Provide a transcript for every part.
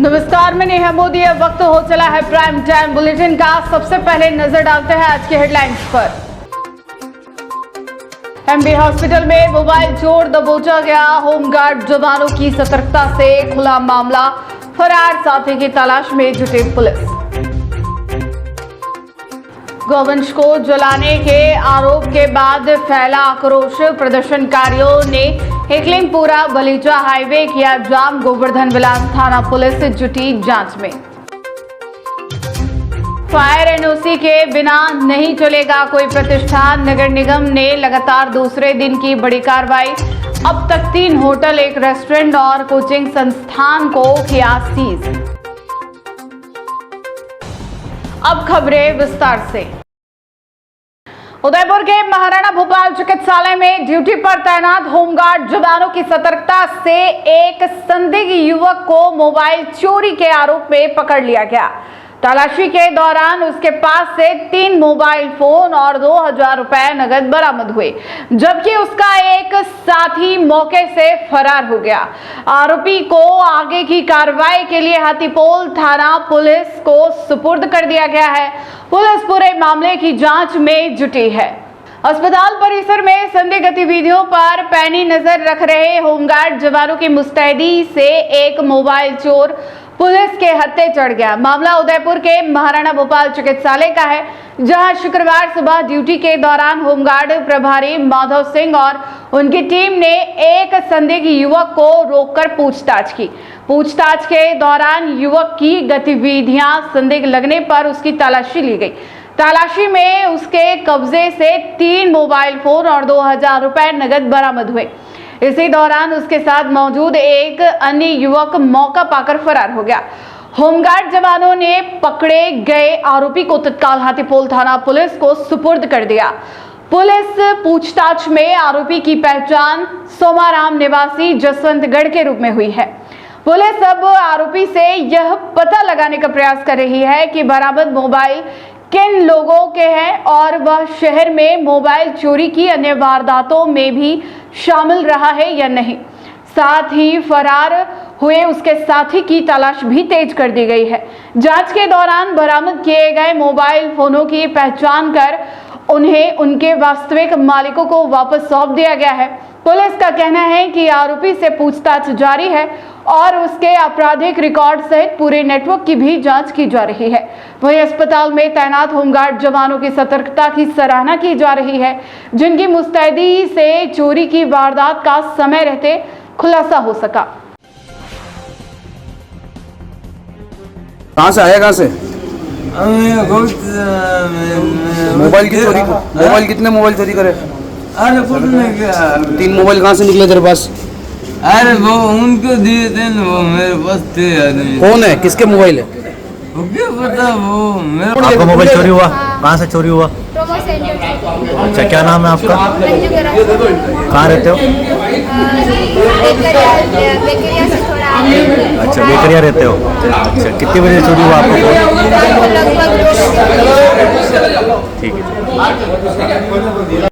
नमस्कार, मैं नेहा मोदी। अब वक्त हो चला है प्राइम टाइम बुलेटिन का। सबसे पहले नजर डालते हैं आज के हेडलाइंस पर। एमबी हॉस्पिटल में मोबाइल चोर दबोचा गया, होमगार्ड जवानों की सतर्कता से खुला मामला, फरार साथी की तलाश में जुटी पुलिस। गौवंश को जलाने के आरोप के बाद फैला आक्रोश, प्रदर्शनकारियों ने एकलिंगपुरा बलीचा हाईवे किया जाम, गोवर्धन विलास थाना पुलिस जुटी जांच में। फायर एनओसी के बिना नहीं चलेगा कोई प्रतिष्ठान, नगर निगम ने लगातार दूसरे दिन की बड़ी कार्रवाई। अब तक 3 होटल, 1 रेस्टोरेंट और कोचिंग संस्थान को किया सीज। अब खबरें विस्तार से। उदयपुर के महाराणा भूपाल चिकित्सालय में ड्यूटी पर तैनात होमगार्ड जवानों की सतर्कता से एक संदिग्ध युवक को मोबाइल चोरी के आरोप में पकड़ लिया गया। तलाशी के दौरान उसके पास से 3 मोबाइल फोन और 2000 रुपए नगद बरामद हुए, जबकि उसका एक साथी मौके से फरार हो गया। आरोपी को आगे की कार्रवाई के लिए हाथीपोल थाना पुलिस को सुपुर्द कर दिया गया है। पुलिस पूरे मामले की जांच में जुटी है। अस्पताल परिसर में संदिग्ध गतिविधियों पर पैनी नजर रख रहे होमगार्ड जवानों की मुस्तैदी से एक मोबाइल चोर पुलिस के हत्थे चढ़ गया। मामला उदयपुर के महाराणा भूपाल चिकित्सालय का है, जहां शुक्रवार सुबह ड्यूटी के दौरान होमगार्ड प्रभारी माधव सिंह और उनकी टीम ने एक संदिग्ध युवक को रोककर पूछताछ की। पूछताछ के दौरान युवक की गतिविधियां संदिग्ध लगने पर उसकी तलाशी ली गई। तलाशी में उसके कब्जे से 3 मोबाइल फोन और 2000 रुपए नगद बरामद हुए। इसी दौरान उसके साथ मौजूद एक अन्य युवक मौका पाकर फरार हो गया। होमगार्ड जवानों ने पकड़े गए आरोपी को तत्काल हाथीपोल थाना पुलिस को सुपुर्द कर दिया। पुलिस पूछताछ में आरोपी की पहचान सोमाराम निवासी जसवंतगढ़ के रूप में हुई है। पुलिस अब आरोपी से यह पता लगाने का प्रयास कर रही है कि बरामद मोबाइल किन लोगों के हैं और वह शहर में मोबाइल चोरी की अन्य वारदातों में भी शामिल रहा है या नहीं। साथ ही फरार हुए उसके साथी की तलाश भी तेज कर दी गई है। जांच के दौरान बरामद किए गए मोबाइल फोनों की पहचान कर उन्हें उनके वास्तविक मालिकों को वापस सौंप दिया गया है। पुलिस का कहना है कि आरोपी से पूछताछ जारी है और उसके आपराधिक रिकॉर्ड सहित पूरे नेटवर्क की भी जांच की जा रही है। वहीं अस्पताल में तैनात होमगार्ड जवानों की सतर्कता की सराहना की जा रही है, जिनकी मुस्तैदी से चोरी की वारदात का समय रहते खुलासा हो सका। कहाँ से आया, कहाँ से? मोबाइल की चोरी, मोबाइल कितने मोबाइल चोरी करे? अरे कुछ नहीं किया। 3 मोबाइल कहाँ से निकले तेरे पास? अरे वो उनको दिए थे ना, वो मेरे पास थे आदमी। कौन है, किसके मोबाइल है? वो क्या पता, वो मेरे आपका मोबाइल चोरी हुआ? कहाँ से चोरी हुआ? प्रोमो सेंटर से। अच्छा, क्या नाम है आपका? कहाँ रहते हो? बेकरिया से थोड़ा आगे। अच्छा, बेकरिया रहते हो। अच्छा, कितने बजे चोरी हुआ आपको? लगभग ठीक है।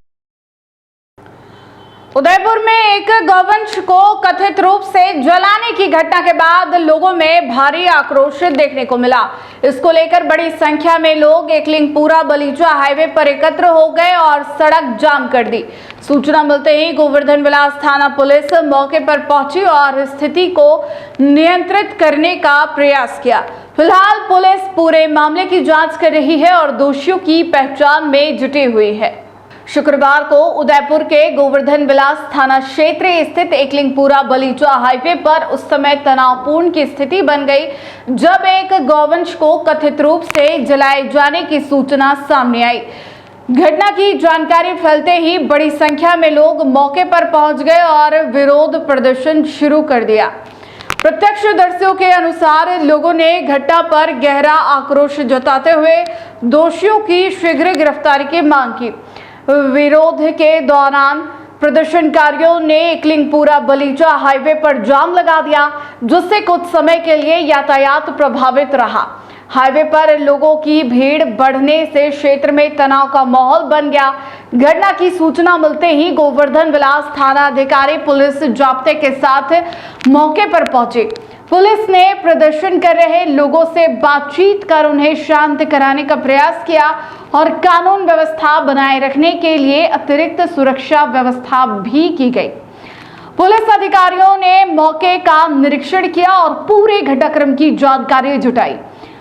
उदयपुर में एक गौवंश को कथित रूप से जलाने की घटना के बाद लोगों में भारी आक्रोश देखने को मिला। इसको लेकर बड़ी संख्या में लोग एकलिंगपुरा बलीचा हाईवे पर एकत्र हो गए और सड़क जाम कर दी। सूचना मिलते ही गोवर्धन विलास थाना पुलिस मौके पर पहुंची और स्थिति को नियंत्रित करने का प्रयास किया। फिलहाल पुलिस पूरे मामले की जांच कर रही है और दोषियों की पहचान में जुटी हुई है। शुक्रवार को उदयपुर के गोवर्धन विलास थाना क्षेत्र स्थित एकलिंगपुरा बलीचा हाईवे पर उस समय तनावपूर्ण की स्थिति बन गई, जब एक गौवंश को कथित रूप से जलाए जाने की सूचना सामने आई। घटना की जानकारी फैलते ही बड़ी संख्या में लोग मौके पर पहुंच गए और विरोध प्रदर्शन शुरू कर दिया। प्रत्यक्षदर्शियों के अनुसार लोगों ने घटना पर गहरा आक्रोश जताते हुए दोषियों की शीघ्र गिरफ्तारी की मांग की। विरोध के दौरान प्रदर्शनकारियों ने एकलिंगपुरा बलीचा हाईवे पर जाम लगा दिया, जिससे कुछ समय के लिए यातायात प्रभावित रहा। हाईवे पर लोगों की भीड़ बढ़ने से क्षेत्र में तनाव का माहौल बन गया। घटना की सूचना मिलते ही गोवर्धन विलास थाना अधिकारी पुलिस जाब्ते के साथ मौके पर पहुंचे। पुलिस ने प्रदर्शन कर रहे लोगों से बातचीत कर उन्हें शांत कराने का प्रयास किया और कानून व्यवस्था बनाए रखने के लिए अतिरिक्त सुरक्षा व्यवस्था भी की गई। पुलिस अधिकारियों ने मौके का निरीक्षण किया और पूरे घटनाक्रम की जानकारी जुटाई।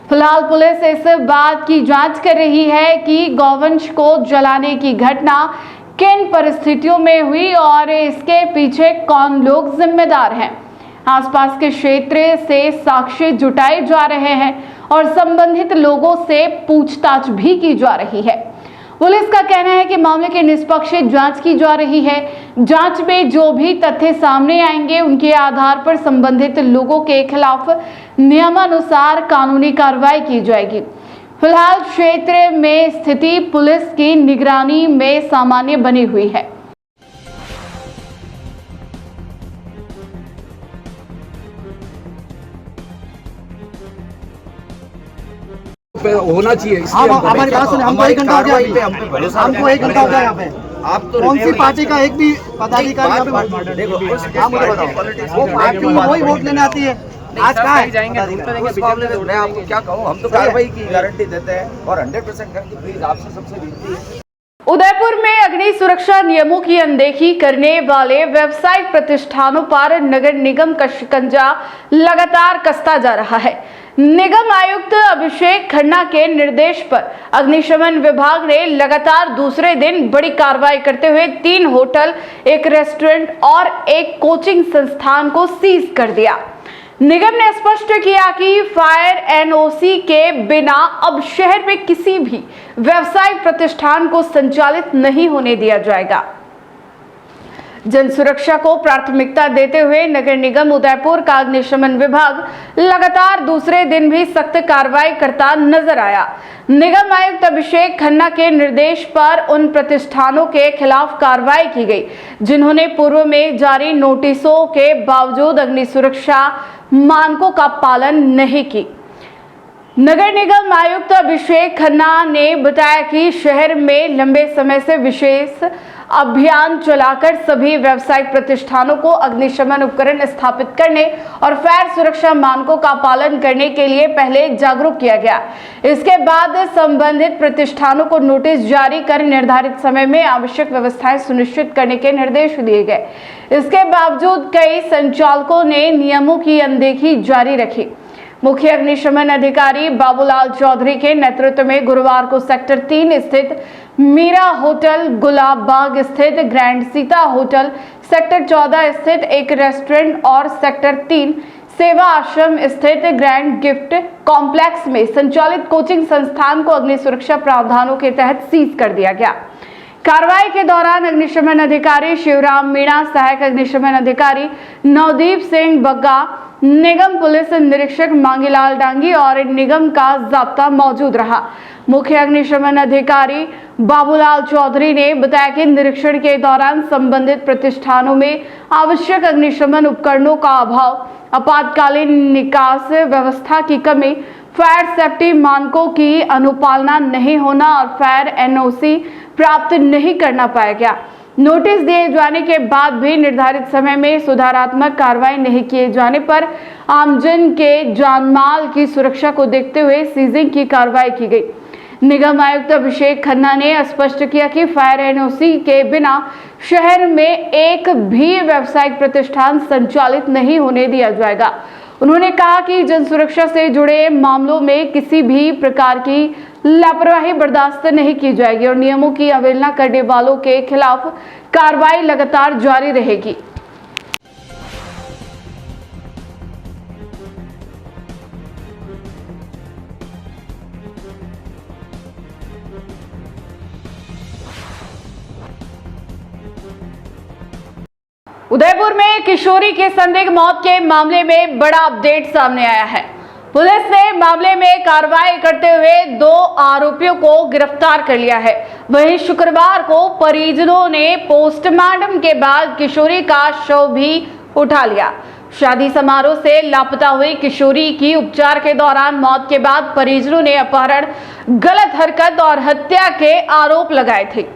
फिलहाल पुलिस इस बात की जांच कर रही है कि गौवंश को जलाने की घटना किन परिस्थितियों में हुई और इसके पीछे कौन लोग जिम्मेदार हैं। आसपास के क्षेत्र से साक्ष्य जुटाए जा रहे हैं और संबंधित लोगों से पूछताछ भी की जा रही है। पुलिस का कहना है कि मामले की निष्पक्ष जांच की जा रही है। जांच में जो भी तथ्य सामने आएंगे उनके आधार पर संबंधित लोगों के खिलाफ नियमानुसार कानूनी कार्रवाई की जाएगी। फिलहाल क्षेत्र में स्थिति पुलिस की निगरानी में सामान्य बनी हुई है। होना चाहिए। हमारी बात सुनिए, हमको 1 घंटा हो गया, हमको 1 घंटा हो गया यहाँ पे। आप तो कौन सी पार्टी का एक भी पदाधिकारी यहाँ पे? देखो, आप मुझे बताओ, वो पार्टी वही वोट लेने आती है। आज कहाँ है? उस मामले में मैं आपको क्या कहूँ, हम तो कार्रवाई की गारंटी देते हैं और 100% करेंगे। प्लीज आपसे सबसे विनती है। उदयपुर में अग्नि सुरक्षा नियमों की अनदेखी करने वाले व्यावसायिक प्रतिष्ठानों पर नगर निगम का शिकंजा लगातार कसता जा रहा है। निगम आयुक्त अभिषेक खन्ना के निर्देश पर अग्निशमन विभाग ने लगातार दूसरे दिन बड़ी कार्रवाई करते हुए 3 होटल, 1 रेस्टोरेंट और 1 कोचिंग संस्थान को सीज कर दिया। निगम ने स्पष्ट किया कि फायर एनओसी के बिना अब शहर में किसी भी व्यावसायिक प्रतिष्ठान को संचालित नहीं होने दिया जाएगा। जन सुरक्षा को प्राथमिकता देते हुए नगर निगम उदयपुर का अग्निशमन विभाग लगातार दूसरे दिन भी सख्त कार्रवाई करता नजर आया। निगम आयुक्त अभिषेक खन्ना के निर्देश पर उन प्रतिष्ठानों के खिलाफ कार्रवाई की गई जिन्होंने पूर्व में जारी नोटिसों के बावजूद अग्नि सुरक्षा मानकों का पालन नहीं की। नगर निगम आयुक्त अभिषेक खन्ना ने बताया कि शहर में लंबे समय से विशेष अभियान चलाकर सभी व्यावसायिक प्रतिष्ठानों को अग्निशमन उपकरण स्थापित करने और फायर सुरक्षा मानकों का पालन करने के लिए पहले जागरूक किया गया। इसके बाद संबंधित प्रतिष्ठानों को नोटिस जारी कर निर्धारित समय में आवश्यक व्यवस्थाएं सुनिश्चित करने के निर्देश दिए गए। इसके बावजूद कई संचालकों ने नियमों की अनदेखी जारी रखी। मुख्य अग्निशमन अधिकारी बाबूलाल चौधरी के नेतृत्व में गुरुवार को सेक्टर 3 स्थित मीरा होटल, गुलाब बाग स्थित ग्रैंड सीता होटल, सेक्टर 14 स्थित एक रेस्टोरेंट और सेक्टर 3 सेवा आश्रम स्थित ग्रैंड गिफ्ट कॉम्प्लेक्स में संचालित कोचिंग संस्थान को अग्नि सुरक्षा प्रावधानों के तहत सीज कर दिया गया। कार्रवाई के दौरान अग्निशमन अधिकारी शिवराम मीणा, सहायक अग्निशमन अधिकारी नवदीप सिंह बग्गा, निगम पुलिस निरीक्षक मांगीलाल डांगी और निगम का जाब्ता मौजूद रहा। मुख्य अग्निशमन अधिकारी बाबूलाल चौधरी ने बताया कि निरीक्षण के दौरान संबंधित प्रतिष्ठानों में आवश्यक अग्निशमन उपकरणों का अभाव, आपातकालीन निकास व्यवस्था की कमी, फायर सेफ्टी मानकों की अनुपालना नहीं होना और फायर एनओसी प्राप्त नहीं करना पाया गया। नोटिस दिए जाने के बाद भी निर्धारित समय में सुधारात्मक कार्रवाई नहीं किए जाने पर आमजन के जानमाल की सुरक्षा को देखते हुए सीजिंग की कार्रवाई की गई। निगम आयुक्त अभिषेक खन्ना ने स्पष्ट किया कि फायर एनओसी के बिना शहर में एक भी व्यावसायिक प्रतिष्ठान संचालित नहीं होने दिया जाएगा। उन्होंने कहा कि जन सुरक्षा से जुड़े मामलों में किसी भी प्रकार की लापरवाही बर्दाश्त नहीं की जाएगी और नियमों की अवहेलना करने वालों के खिलाफ कार्रवाई लगातार जारी रहेगी। उदयपुर में किशोरी की संदिग्ध मौत के मामले में बड़ा अपडेट सामने आया है। पुलिस ने मामले में कार्रवाई करते हुए 2 आरोपियों को गिरफ्तार कर लिया है। वहीं शुक्रवार को परिजनों ने पोस्टमार्टम के बाद किशोरी का शव भी उठा लिया। शादी समारोह से लापता हुई किशोरी की उपचार के दौरान मौत के बाद परिजनों ने अपहरण, गलत हरकत और हत्या के आरोप लगाए थे।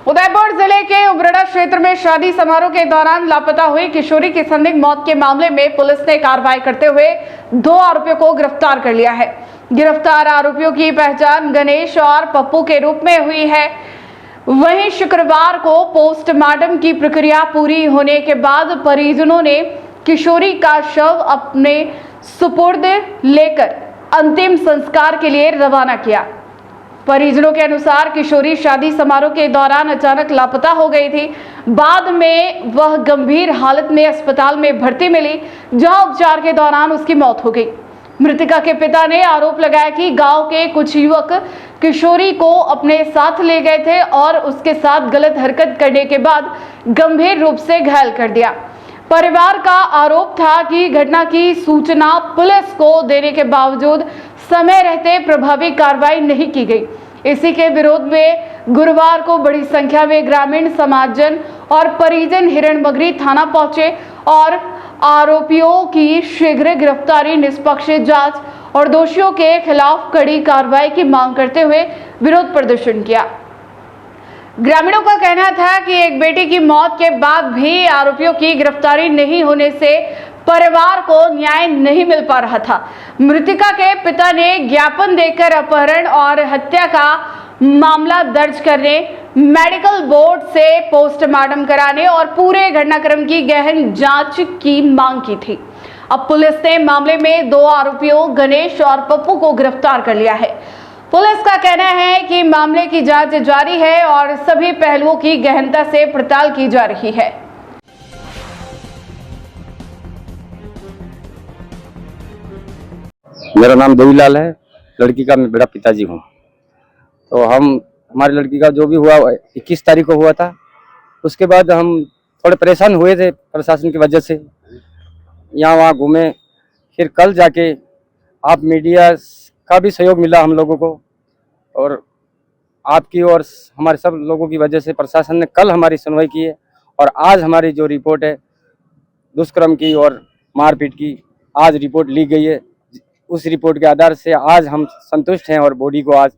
उदयपुर जिले के उमरड़ा क्षेत्र में शादी समारोह के दौरान लापता हुई किशोरी की संदिग्ध मौत के मामले में पुलिस ने कार्रवाई करते हुए 2 आरोपियों को गिरफ्तार कर लिया है। गिरफ्तार आरोपियों की पहचान गणेश और पप्पू के रूप में हुई है। वहीं शुक्रवार को पोस्टमार्टम की प्रक्रिया पूरी होने के बाद परिजनों ने किशोरी का शव अपने सुपुर्द लेकर अंतिम संस्कार के लिए रवाना किया। परिजनों के अनुसार किशोरी शादी समारोह के दौरान अचानक लापता हो गई थी। बाद में वह गंभीर हालत में अस्पताल में भर्ती मिली, जहां उपचार के दौरान उसकी मौत हो गई। मृतका के पिता ने आरोप लगाया कि गांव के कुछ युवक किशोरी को अपने साथ ले गए थे और उसके साथ गलत हरकत करने के बाद गंभीर रूप से घायल कर दिया। परिवार का आरोप था कि घटना की सूचना पुलिस को देने के बावजूद समय रहते प्रभावी कार्रवाई नहीं की गई। इसी के विरोध में गुरुवार को बड़ी संख्या में ग्रामीण समाजजन और परिजन हिरणमगरी थाना पहुंचे और आरोपियों की शीघ्र गिरफ्तारी, निष्पक्ष जांच और दोषियों के खिलाफ कड़ी कार्रवाई की मांग करते हुए विरोध प्रदर्शन किया। ग्रामीणों का कहना था कि एक बेटी की मौत के बाद भी आरोपियों की गिरफ्तारी नहीं होने से परिवार को न्याय नहीं मिल पा रहा था। मृतका के पिता ने ज्ञापन देकर अपहरण और हत्या का मामला दर्ज करने, मेडिकल बोर्ड से पोस्टमार्टम कराने और पूरे घटनाक्रम की गहन जांच की मांग की थी। अब पुलिस ने मामले में 2 आरोपियों गणेश और पप्पू को गिरफ्तार कर लिया है। पुलिस का कहना है कि मामले की जांच जारी है और सभी पहलुओं की गहनता से पड़ताल की जा रही है। मेरा नाम देवीलाल है, लड़की का मैं बड़ा पिताजी हूँ। तो हमारी लड़की का जो भी हुआ 21 तारीख को हुआ था। उसके बाद हम थोड़े परेशान हुए थे प्रशासन की वजह से, यहाँ वहाँ घूमे। फिर कल जाके आप मीडिया का भी सहयोग मिला हम लोगों को और आपकी और हमारे सब लोगों की वजह से प्रशासन ने कल हमारी सुनवाई की है। और आज हमारी जो रिपोर्ट है दुष्कर्म की और मारपीट की, आज रिपोर्ट ली गई है। उस रिपोर्ट के आधार से आज हम संतुष्ट हैं और बॉडी को आज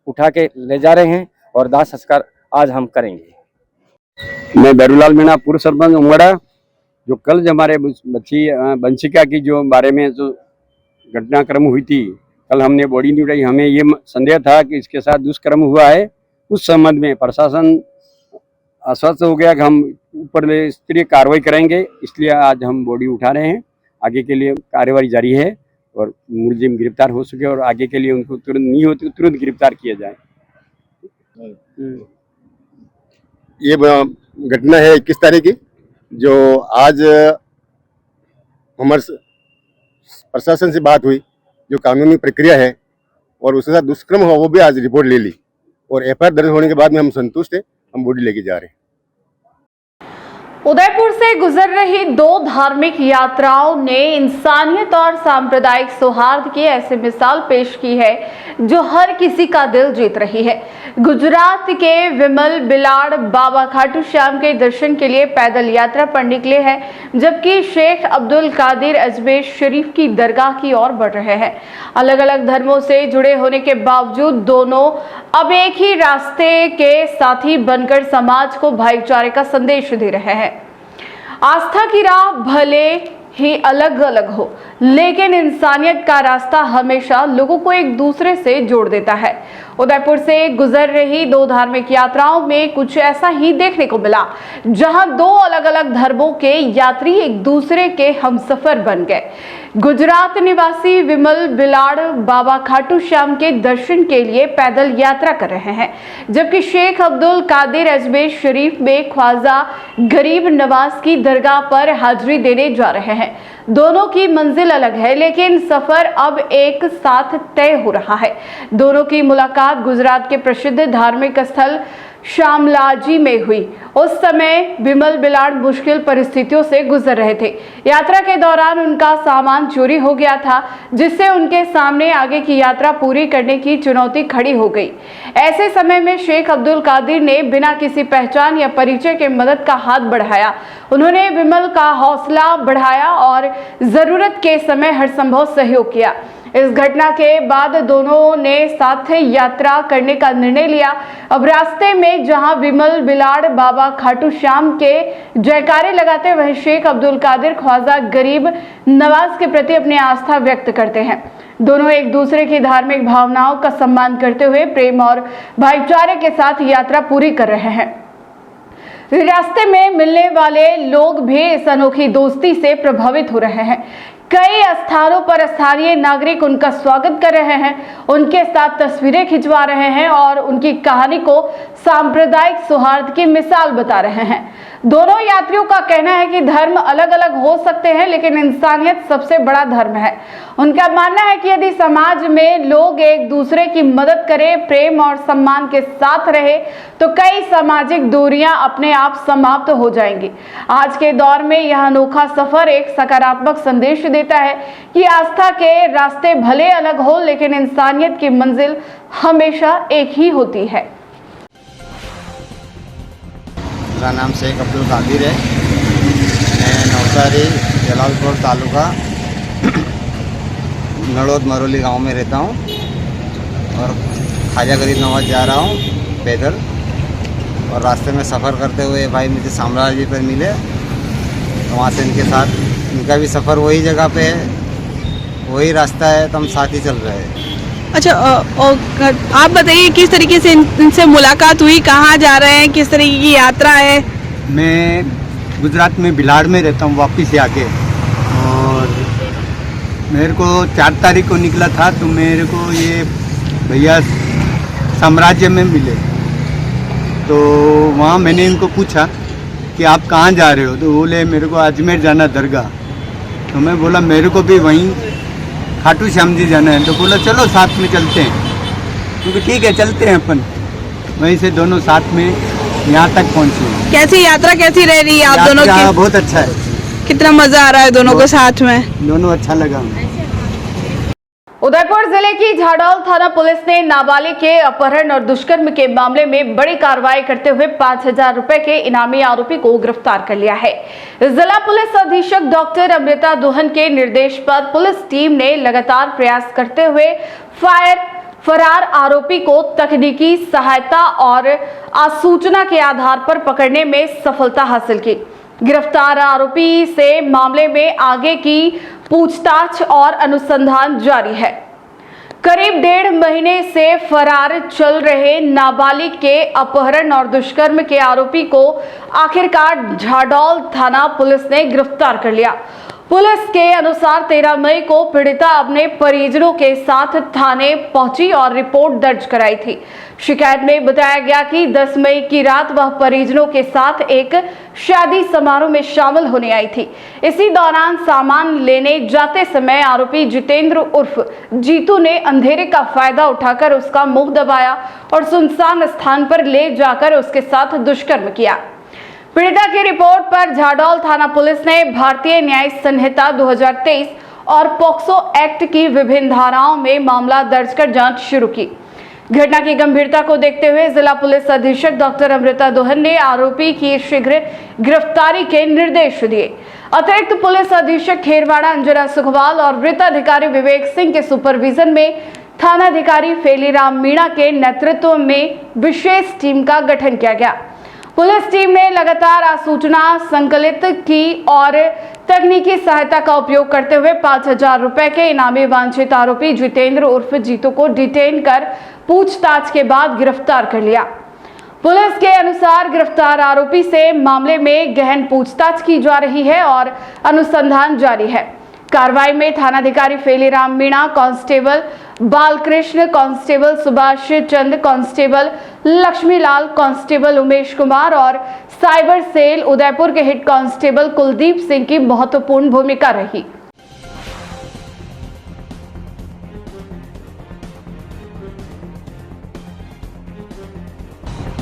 उठा के ले जा रहे हैं और दाह संस्कार आज हम करेंगे। मैं बैरूलाल मीणा, पूर्व सरपंच उमड़ा। जो कल जो हमारे बच्ची वंशिका की जो बारे में जो घटनाक्रम हुई थी, कल हमने बॉडी नहीं उठाई। हमें ये संदेह था कि इसके साथ दुष्कर्म हुआ है। उस संबंध में प्रशासन आश्वस्त हो गया कि हम ऊपर स्तरीय कार्रवाई करेंगे, इसलिए आज हम बॉडी उठा रहे हैं। आगे के लिए कार्रवाई जारी है और मुलजिम गिरफ्तार हो सके और आगे के लिए उनको तुरंत नहीं होती तुरंत गिरफ्तार किया जाए। ये घटना है 21 तारीख की, जो आज हमारे प्रशासन से बात हुई। जो कानूनी प्रक्रिया है और उसके साथ दुष्कर्म हुआ वो भी आज रिपोर्ट ले ली और एफआईआर दर्ज होने के बाद में हम संतुष्ट हैं। हम बॉडी लेके जा रहे हैं। उदयपुर से गुजर रही 2 धार्मिक यात्राओं ने इंसानियत और सांप्रदायिक सौहार्द की ऐसी मिसाल पेश की है जो हर किसी का दिल जीत रही है। गुजरात के विमल बिलाड़ बाबा खाटू श्याम के दर्शन के लिए पैदल यात्रा पर निकले हैं, जबकि शेख अब्दुल कादिर अजमेर शरीफ की दरगाह की ओर बढ़ रहे हैं। अलग अलग धर्मों से जुड़े होने के बावजूद दोनों अब एक ही रास्ते के साथी बनकर समाज को भाईचारे का संदेश दे रहे हैं। आस्था की राह भले ही अलग अलग हो, लेकिन इंसानियत का रास्ता हमेशा लोगों को एक दूसरे से जोड़ देता है। उदयपुर से गुजर रही 2 धार्मिक यात्राओं में कुछ ऐसा ही देखने को मिला, जहां 2 अलग अलग धर्मों के यात्री एक दूसरे के हमसफर बन गए। गुजरात निवासी विमल बिलाड़ बाबा खाटू श्याम के दर्शन के लिए पैदल यात्रा कर रहे हैं, जबकि शेख अब्दुल कादिर अजमेर शरीफ में ख्वाजा गरीब नवाज की दरगाह पर हाजिरी देने जा रहे हैं। दोनों की मंजिल अलग है, लेकिन सफर अब एक साथ तय हो रहा है। दोनों की मुलाकात गुजरात के प्रसिद्ध धार्मिक स्थल शामलाजी में हुई। उस समय विमल बिलाड़ मुश्किल परिस्थितियों से गुजर रहे थे। यात्रा के दौरान उनका सामान चोरी हो गया था, जिससे उनके सामने आगे की यात्रा पूरी करने की चुनौती खड़ी हो गई। ऐसे समय में शेख अब्दुल कादिर ने बिना किसी पहचान या परिचय के मदद का हाथ बढ़ाया। उन्होंने विमल का हौसला बढ़ाया और जरूरत के समय हर संभव सहयोग किया। इस घटना के बाद दोनों ने साथ यात्रा करने का निर्णय लिया। अब रास्ते में जहां विमल बिलाड़ बाबा खाटू श्याम के जयकारे लगाते, वहीं शेख अब्दुल कादिर ख्वाजा गरीब नवाज के प्रति अपनी आस्था व्यक्त करते हैं। दोनों एक दूसरे की धार्मिक भावनाओं का सम्मान करते हुए प्रेम और भाईचारे के साथ यात्रा पूरी कर रहे हैं। रास्ते में मिलने वाले लोग भी इस अनोखी दोस्ती से प्रभावित हो रहे हैं। कई स्थानों पर स्थानीय नागरिक उनका स्वागत कर रहे हैं, उनके साथ तस्वीरें खिंचवा रहे हैं और उनकी कहानी को सांप्रदायिक सौहार्द की मिसाल बता रहे हैं। दोनों यात्रियों का कहना है कि धर्म अलग अलग हो सकते हैं, लेकिन इंसानियत सबसे बड़ा धर्म है। उनका मानना है कि यदि समाज में लोग एक दूसरे की मदद करें, प्रेम और सम्मान के साथ रहे, तो कई सामाजिक दूरियां अपने आप समाप्त हो जाएंगी। आज के दौर में यह अनोखा सफर एक सकारात्मक संदेश देता है कि आस्था के रास्ते भले अलग हो, लेकिन इंसानियत की मंजिल हमेशा एक ही होती है। मेरा नाम शेख अब्दुल कादिर है। मैं नवसारी जलालपुर तालुका नड़ोद मरोली गांव में रहता हूं और ख्वाजा गरीब नवाज जा रहा हूं पैदल। और रास्ते में सफ़र करते हुए भाई मुझे साम्राज्य पर मिले, तो वहाँ से इनके साथ इनका भी सफ़र वही जगह पे है, वही रास्ता है, तो हम साथ ही चल रहे हैं। अच्छा, आप बताइए किस तरीके से इनसे मुलाकात हुई, कहाँ जा रहे हैं, किस तरीके की यात्रा है? मैं गुजरात में बिलाड़ में रहता हूँ वापस से आके, और मेरे को 4 तारीख को निकला था, तो मेरे को ये भैया साम्राज्य में मिले। तो वहाँ मैंने इनको पूछा कि आप कहाँ जा रहे हो, तो बोले मेरे को अजमेर जाना दरगाह। तो मैं बोला मेरे को भी वहीं खाटू श्याम जी जाना है। तो बोला चलो साथ में चलते हैं, क्योंकि ठीक है चलते हैं अपन। वहीं से दोनों साथ में यहाँ तक पहुँचे। कैसी यात्रा कैसी रह रही है आप दोनों की? बहुत अच्छा है। कितना मजा आ रहा है दोनों को साथ में? दोनों अच्छा लगा। उदयपुर जिले की झाडौल थाना पुलिस ने नाबालिग के अपहरण और दुष्कर्म के मामले में बड़ी कार्रवाई करते हुए 5,000 रुपए के इनामी आरोपी को गिरफ्तार कर लिया है। जिला पुलिस अधीक्षक डॉक्टर अमृता दोहन के निर्देश पर पुलिस टीम ने लगातार प्रयास करते हुए फरार आरोपी को तकनीकी सहायता और आसूचना के आधार पर पकड़ने में सफलता हासिल की। गिरफ्तार आरोपी से मामले में आगे की पूछताछ और अनुसंधान जारी है। करीब 1.5 महीने से फरार चल रहे नाबालिग के अपहरण और दुष्कर्म के आरोपी को आखिरकार झाडौल थाना पुलिस ने गिरफ्तार कर लिया। पुलिस के अनुसार 13 मई को पीड़िता अपने परिजनों के साथ थाने पहुंची और रिपोर्ट दर्ज कराई थी। शिकायत में बताया गया कि 10 मई की रात वह परिजनों के साथ एक शादी समारोह में शामिल होने आई थी। इसी दौरान सामान लेने जाते समय आरोपी जितेंद्र उर्फ जीतू ने अंधेरे का फायदा उठाकर उसका मुंह दबाया और सुनसान स्थान पर ले जाकर उसके साथ दुष्कर्म किया। पीड़िता की रिपोर्ट पर झाडौल थाना पुलिस ने भारतीय न्याय संहिता 2023 और पॉक्सो एक्ट की विभिन्न धाराओं में मामला दर्ज कर जांच शुरू की। घटना की गंभीरता को देखते हुए जिला पुलिस अधीक्षक डॉक्टर अमृता दोहन ने आरोपी की शीघ्र गिरफ्तारी के निर्देश दिए। अतिरिक्त पुलिस अधीक्षक खेरवाड़ा अंजना सुखवाल और वृत्ताधिकारी विवेक सिंह के सुपरविजन में थानाधिकारी फेलीराम मीणा के नेतृत्व में विशेष टीम का गठन किया गया। पुलिस टीम ने लगातार आसूचना संकलित की और तकनीकी सहायता का उपयोग करते हुए 5,000 रुपए के इनामी वांछित आरोपी जितेंद्र उर्फ जीतू को डिटेन कर पूछताछ के बाद गिरफ्तार कर लिया। पुलिस के अनुसार गिरफ्तार आरोपी से मामले में गहन पूछताछ की जा रही है और अनुसंधान जारी है। कार्रवाई में थानाधिकारी फेलीराम Meena, constable Balkrishna, constable Subhash Chand, constable Laxmilal, constable Umesh Kumar और साइबर सेल उदयपुर के हेड कांस्टेबल कुलदीप सिंह की महत्वपूर्ण भूमिका रही।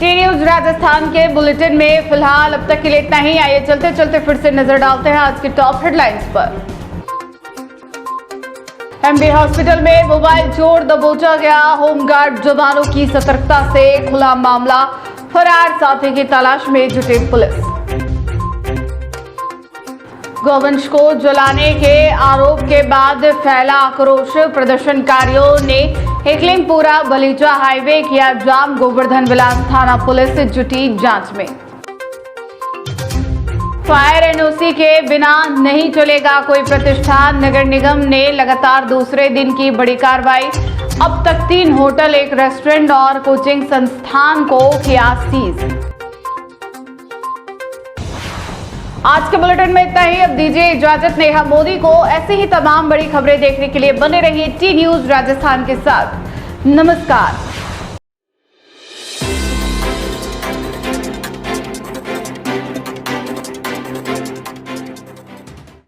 टी न्यूज राजस्थान के बुलेटिन में फिलहाल अब तक के लिए इतना ही। आइए चलते चलते फिर से नजर डालते हैं आज की टॉप हेडलाइंस पर। एमबी हॉस्पिटल में मोबाइल चोर दबोचा गया, होमगार्ड जवानों की सतर्कता से खुला मामला, फरार साथी की तलाश में जुटी पुलिस। गौवंश को जलाने के आरोप के बाद फैला आक्रोश, प्रदर्शनकारियों ने एकलिंगपुरा बलीजा हाईवे किया जाम, गोवर्धन विलास थाना पुलिस जुटी जांच में। फायर एनओसी के बिना नहीं चलेगा कोई प्रतिष्ठान, नगर निगम ने लगातार दूसरे दिन की बड़ी कार्रवाई, अब तक 3 होटल, 1 रेस्टोरेंट और कोचिंग संस्थान को किया सीज। आज के बुलेटिन में इतना ही। अब दीजिए इजाजत नेहा मोदी को। ऐसे ही तमाम बड़ी खबरें देखने के लिए बने रहिए टी न्यूज राजस्थान के साथ। नमस्कार।